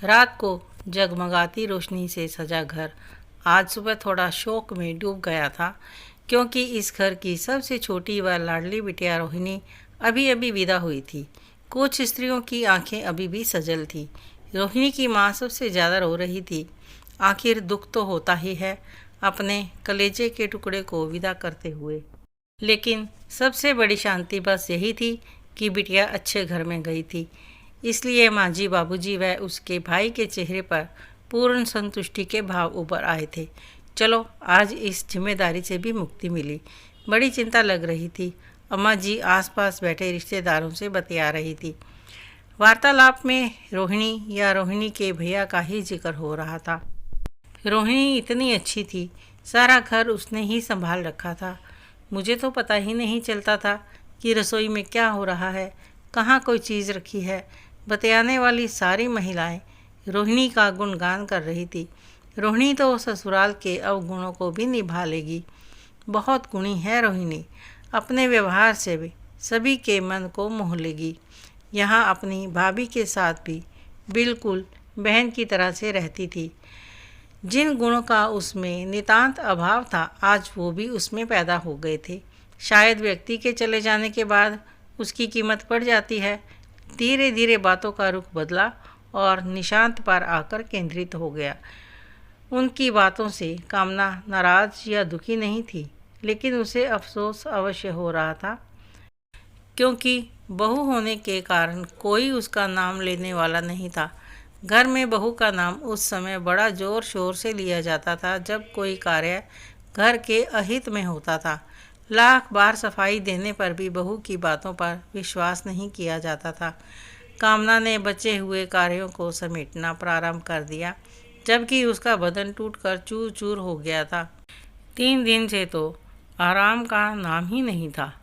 रात को जगमगाती रोशनी से सजा घर आज सुबह थोड़ा शोक में डूब गया था, क्योंकि इस घर की सबसे छोटी व लाडली बिटिया रोहिणी अभी अभी विदा हुई थी। कुछ स्त्रियों की आंखें अभी भी सजल थी। रोहिणी की माँ सबसे ज़्यादा रो रही थी। आखिर दुख तो होता ही है अपने कलेजे के टुकड़े को विदा करते हुए, लेकिन सबसे बड़ी शांति बस यही थी कि बिटिया अच्छे घर में गई थी। इसलिए मांझी बाबूजी व उसके भाई के चेहरे पर पूर्ण संतुष्टि के भाव उभर आए थे। चलो, आज इस जिम्मेदारी से भी मुक्ति मिली। बड़ी चिंता लग रही थी। अम्मा जी आसपास बैठे रिश्तेदारों से बतिया रही थी। वार्तालाप में रोहिणी या रोहिणी के भैया का ही जिक्र हो रहा था। रोहिणी इतनी अच्छी थी, सारा घर उसने ही संभाल रखा था। मुझे तो पता ही नहीं चलता था कि रसोई में क्या हो रहा है, कहाँ कोई चीज़ रखी है। बतियाने वाली सारी महिलाएं रोहिणी का गुणगान कर रही थी। रोहिणी तो ससुराल के अवगुणों को भी निभा लेगी। बहुत गुणी है रोहिणी, अपने व्यवहार से भी सभी के मन को मोह लेगी। यहाँ अपनी भाभी के साथ भी बिल्कुल बहन की तरह से रहती थी। जिन गुणों का उसमें नितांत अभाव था, आज वो भी उसमें पैदा हो गए थे। शायद व्यक्ति के चले जाने के बाद उसकी कीमत बढ़ जाती है। धीरे धीरे बातों का रुख बदला और निशांत पर आकर केंद्रित हो गया। उनकी बातों से कामना नाराज या दुखी नहीं थी, लेकिन उसे अफसोस अवश्य हो रहा था, क्योंकि बहू होने के कारण कोई उसका नाम लेने वाला नहीं था। घर में बहू का नाम उस समय बड़ा जोर शोर से लिया जाता था जब कोई कार्य घर के अहित में होता था। लाख बार सफाई देने पर भी बहू की बातों पर विश्वास नहीं किया जाता था। कामना ने बचे हुए कार्यों को समेटना प्रारंभ कर दिया, जबकि उसका बदन टूटकर चूर चूर हो गया था। 3 दिन से तो आराम का नाम ही नहीं था।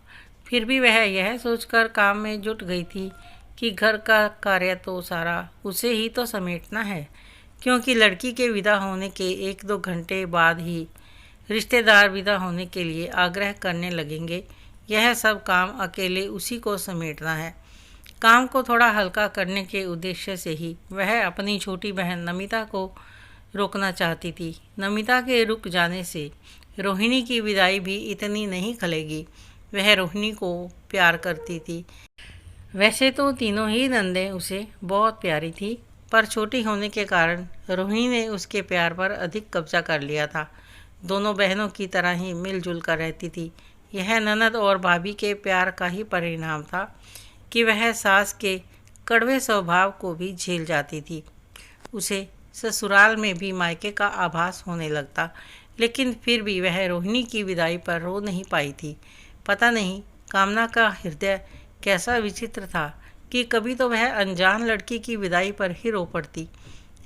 फिर भी वह यह सोचकर काम में जुट गई थी कि घर का कार्य तो सारा उसे ही तो समेटना है, क्योंकि लड़की के विदा होने के 1-2 घंटे बाद ही रिश्तेदार विदा होने के लिए आग्रह करने लगेंगे। यह सब काम अकेले उसी को समेटना है। काम को थोड़ा हल्का करने के उद्देश्य से ही वह अपनी छोटी बहन नमिता को रोकना चाहती थी। नमिता के रुक जाने से रोहिणी की विदाई भी इतनी नहीं खलेगी। वह रोहिणी को प्यार करती थी। वैसे तो तीनों ही नंदें उसे बहुत प्यारी थी, पर छोटी होने के कारण रोहिणी ने उसके प्यार पर अधिक कब्जा कर लिया था। दोनों बहनों की तरह ही मिलजुल कर रहती थी। यह ननद और भाभी के प्यार का ही परिणाम था कि वह सास के कड़वे स्वभाव को भी झेल जाती थी। उसे ससुराल में भी मायके का आभास होने लगता, लेकिन फिर भी वह रोहिणी की विदाई पर रो नहीं पाई थी। पता नहीं कामना का हृदय कैसा विचित्र था कि कभी तो वह अनजान लड़की की विदाई पर ही रो पड़ती,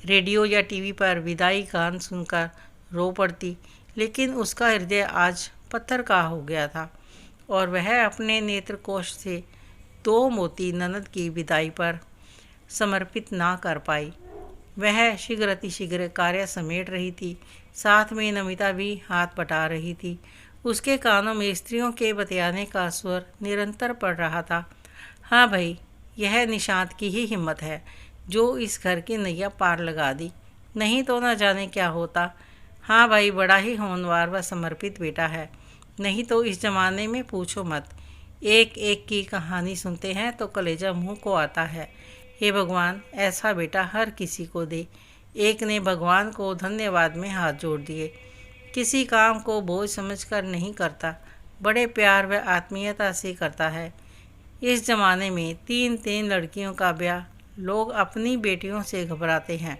रेडियो या टीवी पर विदाई गान सुनकर रो पड़ती, लेकिन उसका हृदय आज पत्थर का हो गया था और वह अपने नेत्रकोश से 2 मोती ननद की विदाई पर समर्पित ना कर पाई। वह शीघ्र कार्य समेट रही थी। साथ में नमिता भी हाथ बटा रही थी। उसके कानों में स्त्रियों के बतियाने का स्वर निरंतर पड़ रहा था। हाँ भाई, यह निशांत की ही हिम्मत है जो इस घर की नैया पार लगा दी, नहीं तो न जाने क्या होता। हाँ भाई, बड़ा ही होनहार व समर्पित बेटा है, नहीं तो इस जमाने में पूछो मत। एक एक की कहानी सुनते हैं तो कलेजा मुंह को आता है। हे भगवान, ऐसा बेटा हर किसी को दे। एक ने भगवान को धन्यवाद में हाथ जोड़ दिए। किसी काम को बोझ समझकर नहीं करता, बड़े प्यार व आत्मीयता से करता है। इस ज़माने में 3-3 लड़कियों का ब्याह लोग अपनी बेटियों से घबराते हैं।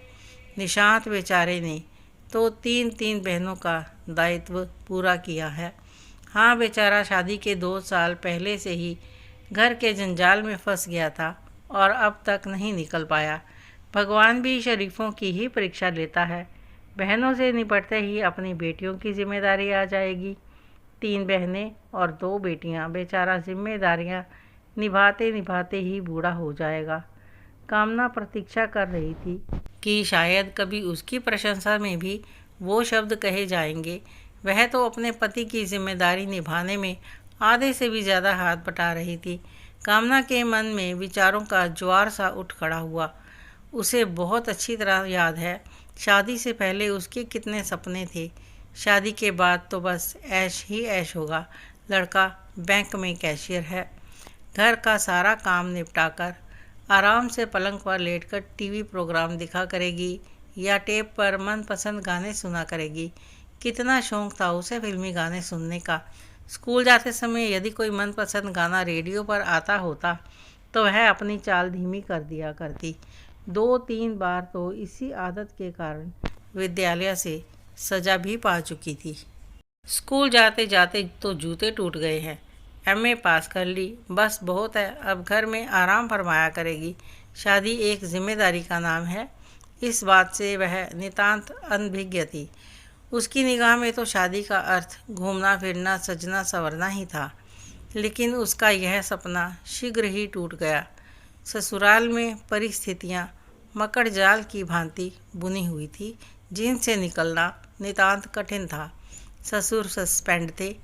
निशांत बेचारे ने तो 3-3 बहनों का दायित्व पूरा किया है। हाँ, बेचारा शादी के 2 साल पहले से ही घर के जंजाल में फंस गया था और अब तक नहीं निकल पाया। भगवान भी शरीफों की ही परीक्षा लेता है। बहनों से निपटते ही अपनी बेटियों की जिम्मेदारी आ जाएगी। 3 बहनें और 2 बेटियां, बेचारा जिम्मेदारियां निभाते निभाते ही बूढ़ा हो जाएगा। कामना प्रतीक्षा कर रही थी कि शायद कभी उसकी प्रशंसा में भी वो शब्द कहे जाएंगे। वह तो अपने पति की जिम्मेदारी निभाने में आधे से भी ज़्यादा हाथ बटा रही थी। कामना के मन में विचारों का ज्वार सा उठ खड़ा हुआ। उसे बहुत अच्छी तरह याद है शादी से पहले उसके कितने सपने थे। शादी के बाद तो बस ऐश ही ऐश होगा। लड़का बैंक में कैशियर है। घर का सारा काम निपटाकर आराम से पलंग पर लेटकर टीवी प्रोग्राम दिखा करेगी या टेप पर मनपसंद गाने सुना करेगी। कितना शौक था उसे फिल्मी गाने सुनने का। स्कूल जाते समय यदि कोई मनपसंद गाना रेडियो पर आता होता तो वह अपनी चाल धीमी कर दिया करती। 2-3 बार तो इसी आदत के कारण विद्यालय से सजा भी पा चुकी थी। स्कूल जाते जाते तो जूते टूट गए हैं। एमए पास कर ली, बस बहुत है, अब घर में आराम फरमाया करेगी। शादी एक जिम्मेदारी का नाम है, इस बात से वह नितांत अनभिज्ञ थी। उसकी निगाह में तो शादी का अर्थ घूमना फिरना सजना संवरना ही था। लेकिन उसका यह सपना शीघ्र ही टूट गया। ससुराल में परिस्थितियां मकड़ जाल की भांति बुनी हुई थी, जिनसे निकलना नितांत कठिन था। ससुर सस्पेंड थे,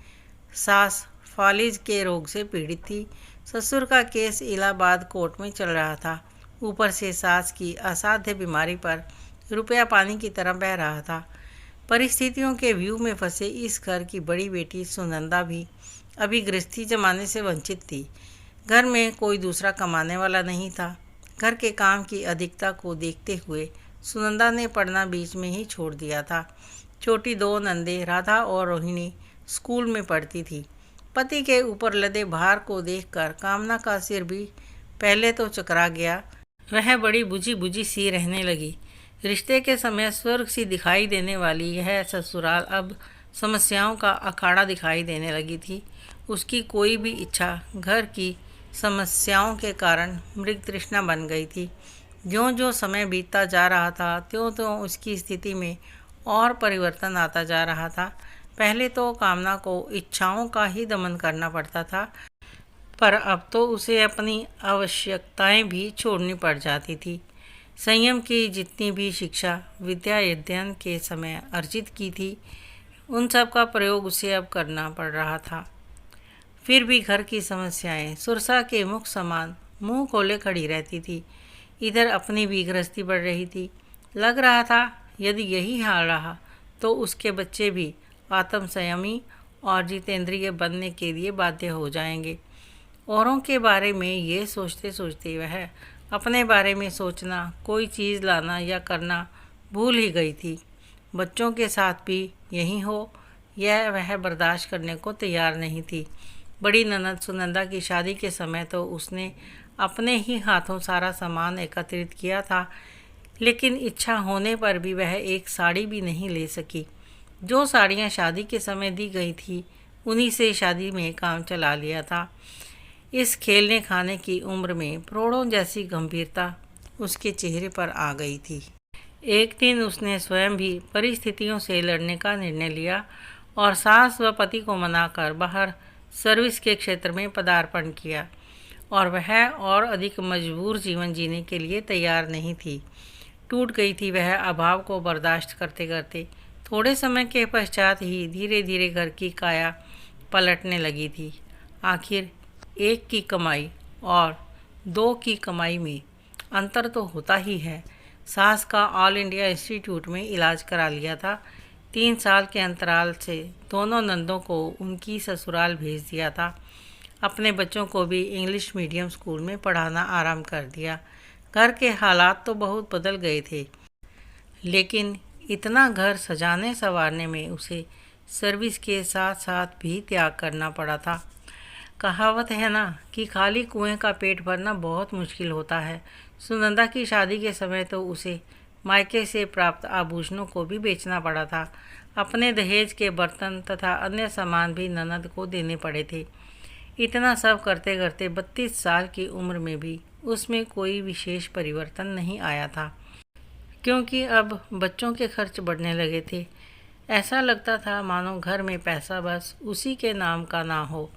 सास फालिज के रोग से पीड़ित थी। ससुर का केस इलाहाबाद कोर्ट में चल रहा था। ऊपर से सास की असाध्य बीमारी पर रुपया पानी की तरह बह रहा था। परिस्थितियों के व्यू में फंसे इस घर की बड़ी बेटी सुनंदा भी अभी गृहस्थी जमाने से वंचित थी। घर में कोई दूसरा कमाने वाला नहीं था। घर के काम की अधिकता को देखते हुए सुनंदा ने पढ़ना बीच में ही छोड़ दिया था। छोटी 2 नंदे राधा और रोहिणी स्कूल में पढ़ती थी। पति के ऊपर लदे भार को देखकर कामना का सिर भी पहले तो चकरा गया। वह बड़ी बुझी बुझी सी रहने लगी। रिश्ते के समय स्वर्ग सी दिखाई देने वाली यह ससुराल अब समस्याओं का अखाड़ा दिखाई देने लगी थी। उसकी कोई भी इच्छा घर की समस्याओं के कारण मृग तृष्णा बन गई थी। ज्यों ज्यों समय बीतता जा रहा था त्यों त्यों उसकी स्थिति में और परिवर्तन आता जा रहा था। पहले तो कामना को इच्छाओं का ही दमन करना पड़ता था, पर अब तो उसे अपनी आवश्यकताएं भी छोड़नी पड़ जाती थी। संयम की जितनी भी शिक्षा विद्या अध्ययन के समय अर्जित की थी, उन सब का प्रयोग उसे अब करना पड़ रहा था। फिर भी घर की समस्याएं सुरसा के मुख समान मुंह खोले खड़ी रहती थी। इधर अपनी भी गृहस्थी बढ़ रही थी। लग रहा था यदि यही हाल रहा तो उसके बच्चे भी आत्म संयमी और जितेंद्रिय बनने के लिए बाध्य हो जाएंगे। औरों के बारे में ये सोचते सोचते वह अपने बारे में सोचना, कोई चीज़ लाना या करना भूल ही गई थी। बच्चों के साथ भी यही हो यह वह बर्दाश्त करने को तैयार नहीं थी। बड़ी ननद सुनंदा की शादी के समय तो उसने अपने ही हाथों सारा सामान एकत्रित किया था, लेकिन इच्छा होने पर भी वह एक साड़ी भी नहीं ले सकी। जो साड़ियाँ शादी के समय दी गई थी उन्हीं से शादी में काम चला लिया था। इस खेलने खाने की उम्र में प्रौढ़ों जैसी गंभीरता उसके चेहरे पर आ गई थी। एक दिन उसने स्वयं भी परिस्थितियों से लड़ने का निर्णय लिया और सास व पति को मनाकर बाहर सर्विस के क्षेत्र में पदार्पण किया, और वह और अधिक मजबूर जीवन जीने के लिए तैयार नहीं थी। टूट गई थी वह अभाव को बर्दाश्त करते करते। थोड़े समय के पश्चात ही धीरे धीरे घर की काया पलटने लगी थी। आखिर 1 की कमाई और 2 की कमाई में अंतर तो होता ही है। सास का ऑल इंडिया इंस्टीट्यूट में इलाज करा लिया था। 3 साल के अंतराल से दोनों नंदों को उनकी ससुराल भेज दिया था। अपने बच्चों को भी इंग्लिश मीडियम स्कूल में पढ़ाना आराम कर दिया। घर के हालात तो बहुत बदल गए थे, लेकिन इतना घर सजाने संवारने में उसे सर्विस के साथ साथ भी त्याग करना पड़ा था। कहावत है ना कि खाली कुएं का पेट भरना बहुत मुश्किल होता है। सुनंदा की शादी के समय तो उसे मायके से प्राप्त आभूषणों को भी बेचना पड़ा था। अपने दहेज के बर्तन तथा अन्य सामान भी ननद को देने पड़े थे। इतना सब करते करते 32 साल की उम्र में भी उसमें कोई विशेष परिवर्तन नहीं आया था, क्योंकि अब बच्चों के खर्च बढ़ने लगे थे। ऐसा लगता था मानो घर में पैसा बस उसी के नाम का ना हो।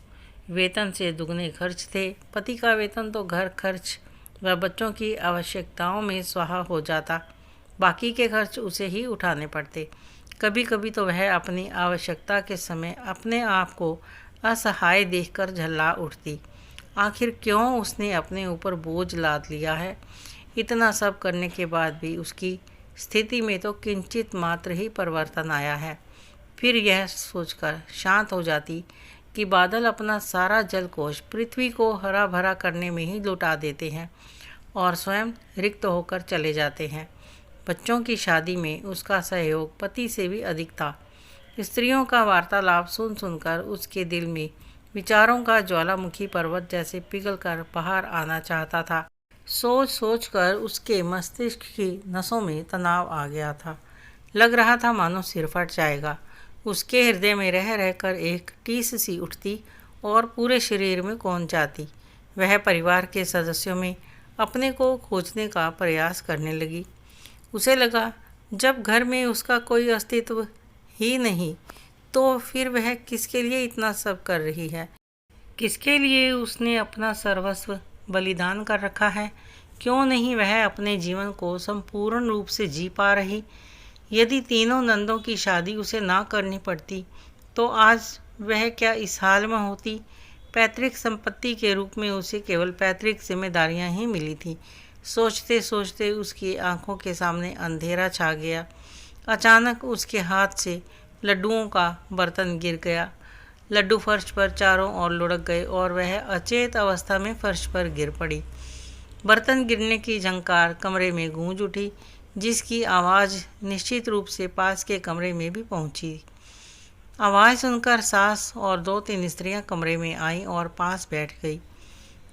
वेतन से दुगने खर्च थे। पति का वेतन तो घर खर्च व बच्चों की आवश्यकताओं में स्वाहा हो जाता, बाकी के खर्च उसे ही उठाने पड़ते। कभी कभी तो वह अपनी आवश्यकता के समय अपने आप को असहाय देखकर झल्ला उठती। आखिर क्यों उसने अपने ऊपर बोझ लाद लिया है। इतना सब करने के बाद भी उसकी स्थिति में तो किंचित मात्र ही परिवर्तन आया है। फिर यह सोचकर शांत हो जाती कि बादल अपना सारा जलकोष पृथ्वी को हरा भरा करने में ही लुटा देते हैं और स्वयं रिक्त होकर चले जाते हैं। बच्चों की शादी में उसका सहयोग पति से भी अधिक था। स्त्रियों का वार्तालाप सुन सुनकर उसके दिल में विचारों का ज्वालामुखी पर्वत जैसे पिघलकर बाहर आना चाहता था। सोच सोच कर उसके मस्तिष्क की नसों में तनाव आ गया था। लग रहा था मानो सिर फट जाएगा। उसके हृदय में रह रहकर एक टीस सी उठती और पूरे शरीर में कौंध जाती। वह परिवार के सदस्यों में अपने को खोजने का प्रयास करने लगी। उसे लगा जब घर में उसका कोई अस्तित्व ही नहीं तो फिर वह किसके लिए इतना सब कर रही है, किसके लिए उसने अपना सर्वस्व बलिदान कर रखा है। क्यों नहीं वह अपने जीवन को संपूर्ण रूप से जी पा रही। यदि तीनों नंदों की शादी उसे ना करनी पड़ती तो आज वह क्या इस हाल में होती। पैतृक संपत्ति के रूप में उसे केवल पैतृक जिम्मेदारियां ही मिली थी। सोचते सोचते उसकी आंखों के सामने अंधेरा छा गया। अचानक उसके हाथ से लड्डुओं का बर्तन गिर गया। लड्डू फर्श पर चारों ओर लुढ़क गए और वह अचेत अवस्था में फर्श पर गिर पड़ी। बर्तन गिरने की झंकार कमरे में गूंज उठी, जिसकी आवाज़ निश्चित रूप से पास के कमरे में भी पहुंची। आवाज़ सुनकर सास और 2-3 स्त्रियां कमरे में आईं और पास बैठ गई।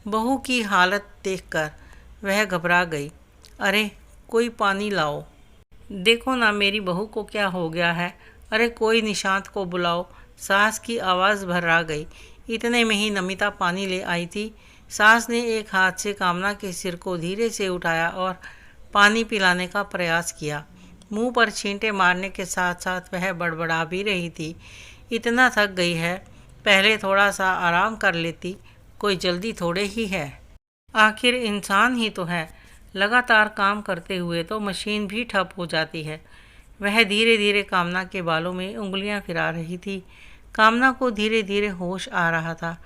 बहू की हालत देखकर वह घबरा गई। अरे कोई पानी लाओ, देखो ना मेरी बहू को क्या हो गया है। अरे कोई निशांत को बुलाओ। सास की आवाज़ भर्रा गई। इतने में ही नमिता पानी ले आई थी। सास ने एक हाथ से कामना के सिर को धीरे से उठाया और पानी पिलाने का प्रयास किया। मुंह पर छींटे मारने के साथ साथ वह बड़बड़ा भी रही थी। इतना थक गई है, पहले थोड़ा सा आराम कर लेती, कोई जल्दी थोड़े ही है। आखिर इंसान ही तो है। लगातार काम करते हुए तो मशीन भी ठप हो जाती है। वह धीरे धीरे कामना के बालों में उंगलियां फिरा रही थी। कामना को धीरे धीरे होश आ रहा था।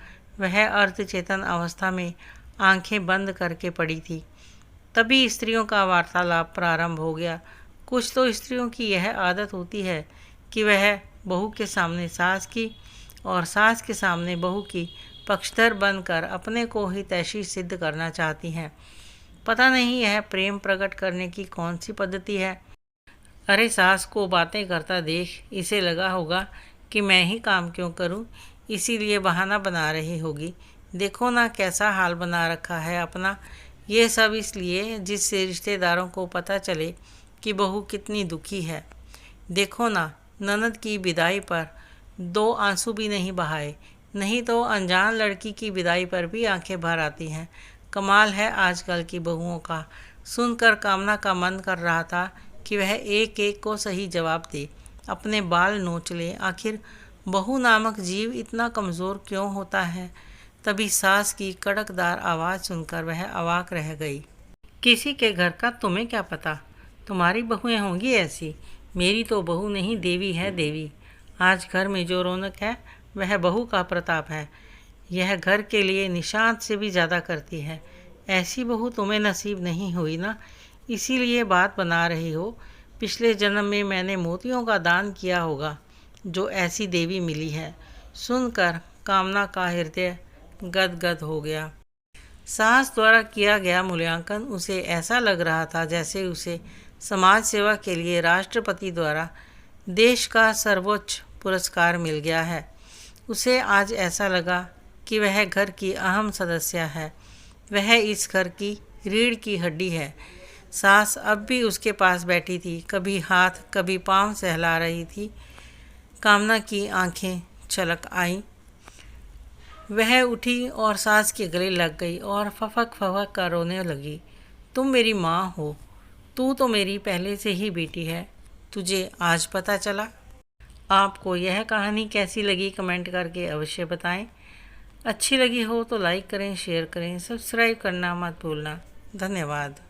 वह अर्धचेतन अवस्था में आंखें बंद करके पड़ी थी। तभी स्त्रियों का वार्तालाप प्रारंभ हो गया। कुछ तो स्त्रियों की यह आदत होती है कि वह बहू के सामने सास की और सास के सामने बहू की पक्षधर बनकर अपने को ही तैशी सिद्ध करना चाहती हैं। पता नहीं यह प्रेम प्रकट करने की कौन सी पद्धति है। अरे सास को बातें करता देख इसे लगा होगा कि मैं ही काम क्यों करूं, इसीलिए बहाना बना रही होगी। देखो ना कैसा हाल बना रखा है अपना। ये सब इसलिए जिससे रिश्तेदारों को पता चले कि बहू कितनी दुखी है। देखो ना ननद की विदाई पर 2 आंसू भी नहीं बहाए, नहीं तो अनजान लड़की की विदाई पर भी आंखें भर आती हैं। कमाल है आजकल की बहुओं का। सुनकर कामना का मन कर रहा था कि वह एक एक को सही जवाब दे, अपने बाल नोच ले। आखिर बहू नामक जीव इतना कमज़ोर क्यों होता है। तभी सास की कड़कदार आवाज़ सुनकर वह अवाक रह गई। किसी के घर का तुम्हें क्या पता, तुम्हारी बहुएं होंगी ऐसी। मेरी तो बहू नहीं देवी है देवी। आज घर में जो रौनक है वह बहू का प्रताप है। यह घर के लिए निशांत से भी ज़्यादा करती है। ऐसी बहू तुम्हें नसीब नहीं हुई ना, इसीलिए बात बना रही हो। पिछले जन्म में मैंने मोतियों का दान किया होगा जो ऐसी देवी मिली है। सुनकर कामना का हृदय गदगद हो गया। सास द्वारा किया गया मूल्यांकन उसे ऐसा लग रहा था जैसे उसे समाज सेवा के लिए राष्ट्रपति द्वारा देश का सर्वोच्च पुरस्कार मिल गया है। उसे आज ऐसा लगा कि वह घर की अहम सदस्य है। वह इस घर की रीढ़ की हड्डी है। सास अब भी उसके पास बैठी थी, कभी हाथ कभी पांव सहला रही थी। कामना की आंखें छलक आईं। वह उठी और सास के गले लग गई और फफक फफक कर रोने लगी। तुम मेरी माँ हो, तू तो मेरी पहले से ही बेटी है, तुझे आज पता चला। आपको यह कहानी कैसी लगी कमेंट करके अवश्य बताएं। अच्छी लगी हो तो लाइक करें, शेयर करें, सब्सक्राइब करना मत भूलना। धन्यवाद।